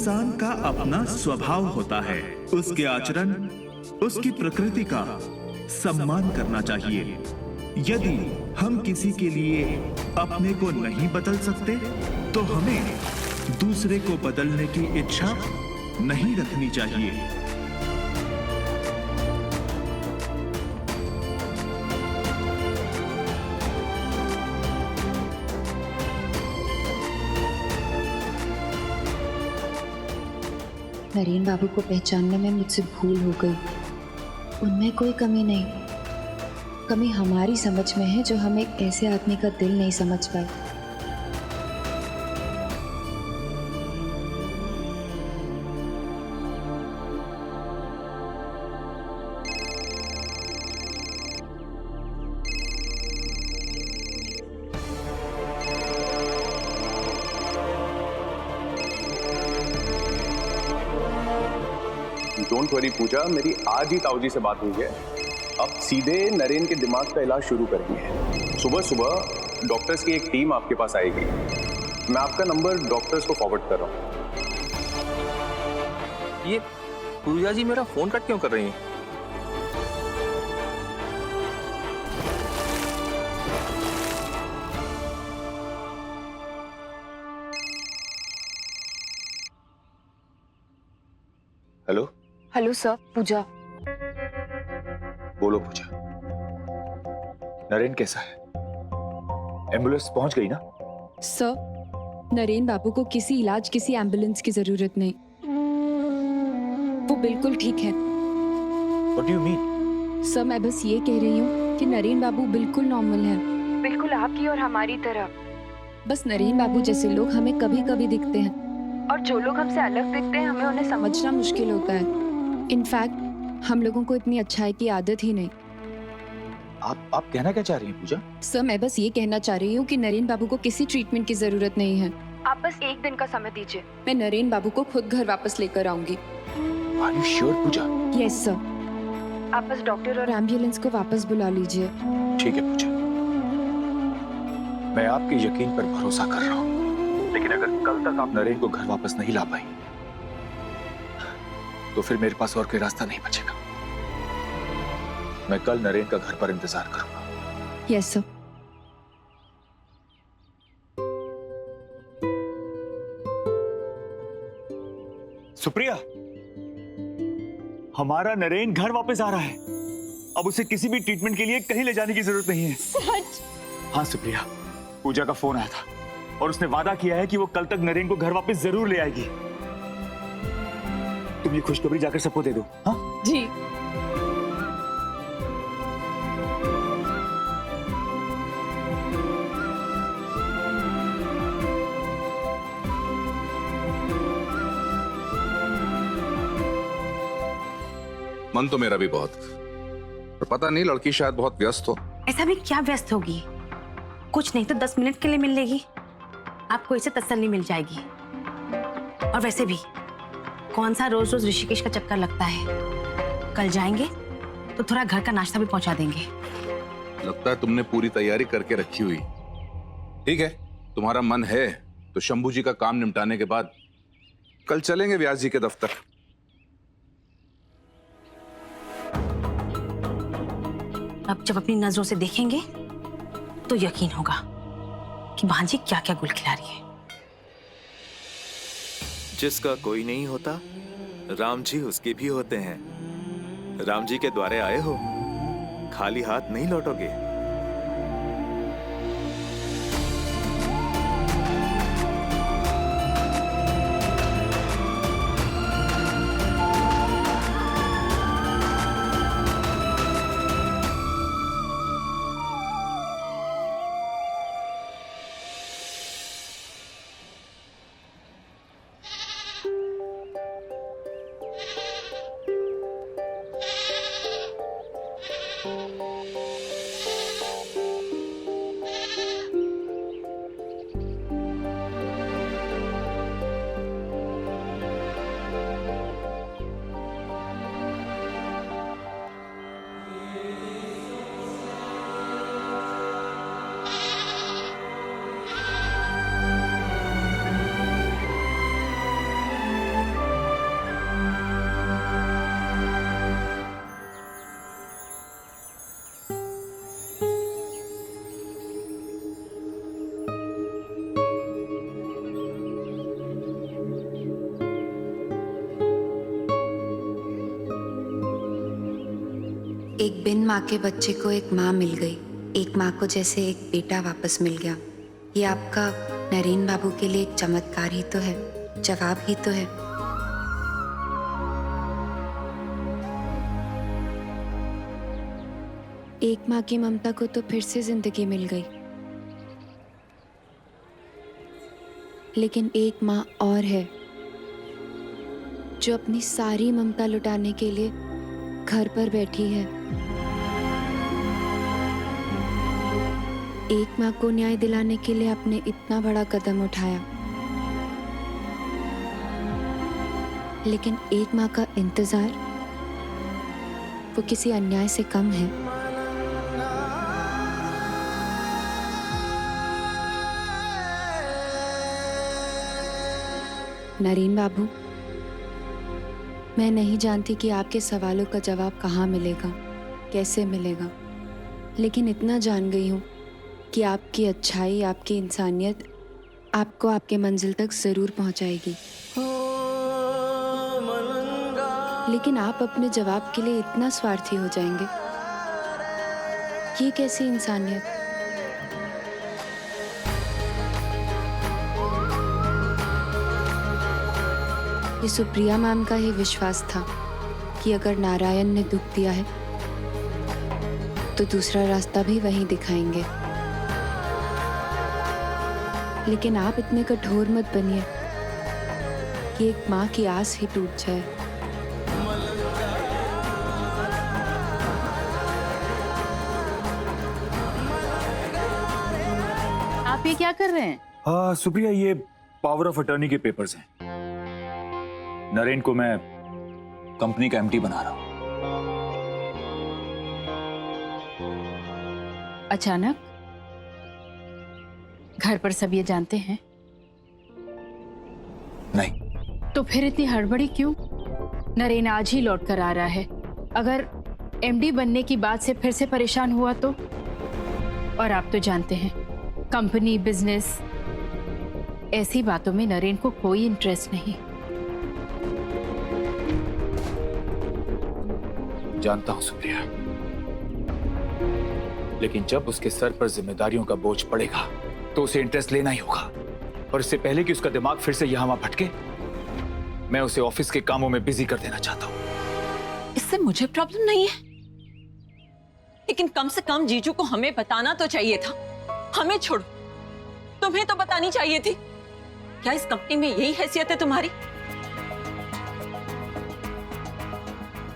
इंसान का अपना स्वभाव होता है। उसके आचरण, उसकी प्रकृति का सम्मान करना चाहिए। यदि हम किसी के लिए अपने को नहीं बदल सकते, तो हमें दूसरे को बदलने की इच्छा नहीं रखनी चाहिए। नरेन बाबू को पहचानने में मुझसे भूल हो गई। उनमें कोई कमी नहीं, कमी हमारी समझ में है जो हम एक ऐसे आदमी का दिल नहीं समझ पाए। डोंट वरी पूजा, मेरी आज ही ताऊजी से बात हुई है। अब सीधे नरेन के दिमाग का इलाज शुरू करेंगे। सुबह सुबह डॉक्टर्स की एक टीम आपके पास आएगी। मैं आपका नंबर डॉक्टर्स को फॉरवर्ड कर रहा हूँ। ये पूजा जी मेरा फोन कट क्यों कर रही हैं? हेलो हेलो सर, पूजा। बोलो पूजा, नरेन कैसा है? एम्बुलेंस पहुंच गई ना? सर, नरेन बाबू को किसी इलाज, किसी एम्बुलेंस की जरूरत नहीं। वो बिल्कुल ठीक है। What do you mean? Sir, मैं बस ये कह रही हूँ कि नरेन बाबू बिल्कुल नॉर्मल है, बिल्कुल आपकी और हमारी तरह। बस नरेन बाबू जैसे लोग हमें कभी कभी दिखते हैं, और जो लोग हमसे अलग दिखते हैं हमें उन्हें समझना मुश्किल होता है। इनफैक्ट हम लोगों को इतनी अच्छाई की आदत ही नहीं। आप कहना क्या चाह रही हैं पूजा? सर, मैं बस ये कहना चाह रही हूँ कि नरेन बाबू को किसी ट्रीटमेंट की जरूरत नहीं है। आप बस एक दिन का समय दीजिए, मैं नरेन बाबू को खुद घर वापस लेकर आऊंगी। Are you sure Puja? Yes sir, आप बस डॉक्टर और एम्बुलेंस को वापस बुला लीजिए। ठीक है पूजा, मैं आपके यकीन पर भरोसा कर रहा हूँ, लेकिन अगर कल तक आप नरेन को घर वापस नहीं ला पाई, तो फिर मेरे पास और कोई रास्ता नहीं बचेगा। मैं कल नरेन का घर पर इंतजार करूंगा। Yes sir. सुप्रिया, हमारा नरेन घर वापस आ रहा है। अब उसे किसी भी ट्रीटमेंट के लिए कहीं ले जाने की जरूरत नहीं है। सच? हाँ सुप्रिया, पूजा का फोन आया था और उसने वादा किया है कि वो कल तक नरेन को घर वापस जरूर ले आएगी। तुम ये खुशखबरी जाकर सबको दे दो। हाँ जी। मन तो मेरा भी बहुत, पर पता नहीं लड़की शायद बहुत व्यस्त हो। ऐसा भी क्या व्यस्त होगी? कुछ नहीं तो 10 मिनट के लिए मिल लेगी, आपको इसे तसल्ली मिल जाएगी। और वैसे भी कौन सा रोज रोज ऋषिकेश का चक्कर लगता है। कल जाएंगे तो थोड़ा घर का नाश्ता भी पहुंचा देंगे। लगता है तुमने पूरी तैयारी करके रखी हुई। ठीक है, तुम्हारा मन है तो शंभू जी का काम निपटाने के बाद कल चलेंगे व्यास जी के दफ्तर। अब जब अपनी नजरों से देखेंगे तो यकीन होगा कि भांजी क्या क्या गुल खिला रही है। जिसका कोई नहीं होता, राम जी उसके भी होते हैं। राम जी के द्वारे आए हो, खाली हाथ नहीं लौटोगे। एक बिन माँ के बच्चे को एक माँ मिल गई, एक माँ को जैसे एक बेटा वापस मिल गया। ये आपका नरेन बाबू के लिए एक चमत्कार ही तो है, जवाब ही तो है। एक माँ की ममता को तो फिर से जिंदगी मिल गई, लेकिन एक माँ और है जो अपनी सारी ममता लुटाने के लिए घर पर बैठी है। एक माँ को न्याय दिलाने के लिए आपने इतना बड़ा कदम उठाया, लेकिन एक माँ का इंतजार वो किसी अन्याय से कम है। नरेन बाबू, मैं नहीं जानती कि आपके सवालों का जवाब कहाँ मिलेगा, कैसे मिलेगा, लेकिन इतना जान गई हूँ कि आपकी अच्छाई, आपकी इंसानियत आपको आपके मंजिल तक जरूर पहुँचाएगी। लेकिन आप अपने जवाब के लिए इतना स्वार्थी हो जाएंगे, ये कैसी इंसानियत? ये सुप्रिया मैम का ही विश्वास था कि अगर नारायण ने दुख दिया है तो दूसरा रास्ता भी वहीं दिखाएंगे। लेकिन आप इतने कठोर मत बनिए कि एक माँ की आस ही टूट जाए। आप ये क्या कर रहे हैं? हाँ सुप्रिया, ये पावर ऑफ अटर्नी के पेपर्स हैं। नरेन को मैं कंपनी का एमडी बना रहा हूं। अचानक घर पर सब ये जानते हैं? नहीं। तो फिर इतनी हड़बड़ी क्यों? नरेन आज ही लौट कर आ रहा है। अगर एमडी बनने की बात से फिर से परेशान हुआ तो? और आप तो जानते हैं, कंपनी, बिजनेस, ऐसी बातों में नरेन को कोई इंटरेस्ट नहीं। जानता हूं सुप्रिया, लेकिन जब उसके सर पर जिम्मेदारियों का बोझ पड़ेगा तो उसे इंटरेस्ट लेना ही होगा। और इससे पहले कि उसका दिमाग फिर से यहां वहां भटके, मैं उसे ऑफिस के कामों में बिजी कर देना चाहता हूं। इससे मुझे प्रॉब्लम नहीं है, लेकिन कम से कम जीजू को हमें बताना तो चाहिए था। हमें छोड़ो, तुम्हें तो बतानी चाहिए थी। क्या इस कंपनी में यही हैसियत है तुम्हारी?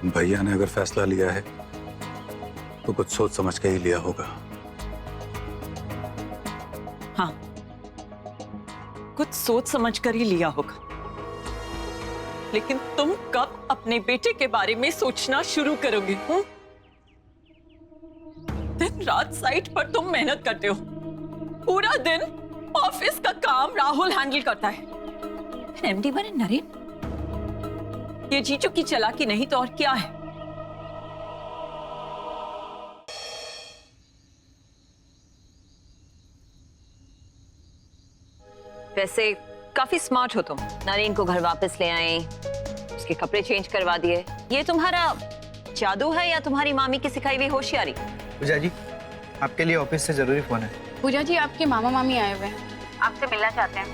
भैया ने अगर फैसला लिया है तो कुछ सोच समझ के ही लिया होगा। हाँ, कुछ सोच समझ कर ही लिया होगा। लेकिन तुम कब अपने बेटे के बारे में सोचना शुरू करोगे? दिन रात साइट पर तुम मेहनत करते हो, पूरा दिन ऑफिस का काम राहुल हैंडल करता है, फिर एमडी बने नरेन। ये जीजू की चालाकी नहीं तो और क्या है? वैसे काफी स्मार्ट हो तुम। नरेन को घर वापस ले आए, उसके कपड़े चेंज करवा दिए। ये तुम्हारा जादू है या तुम्हारी मामी की सिखाई हुई होशियारी? पूजा जी, आपके लिए ऑफिस से जरूरी फोन है। पूजा जी, आपके मामा मामी आए हुए हैं, आपसे मिलना चाहते हैं।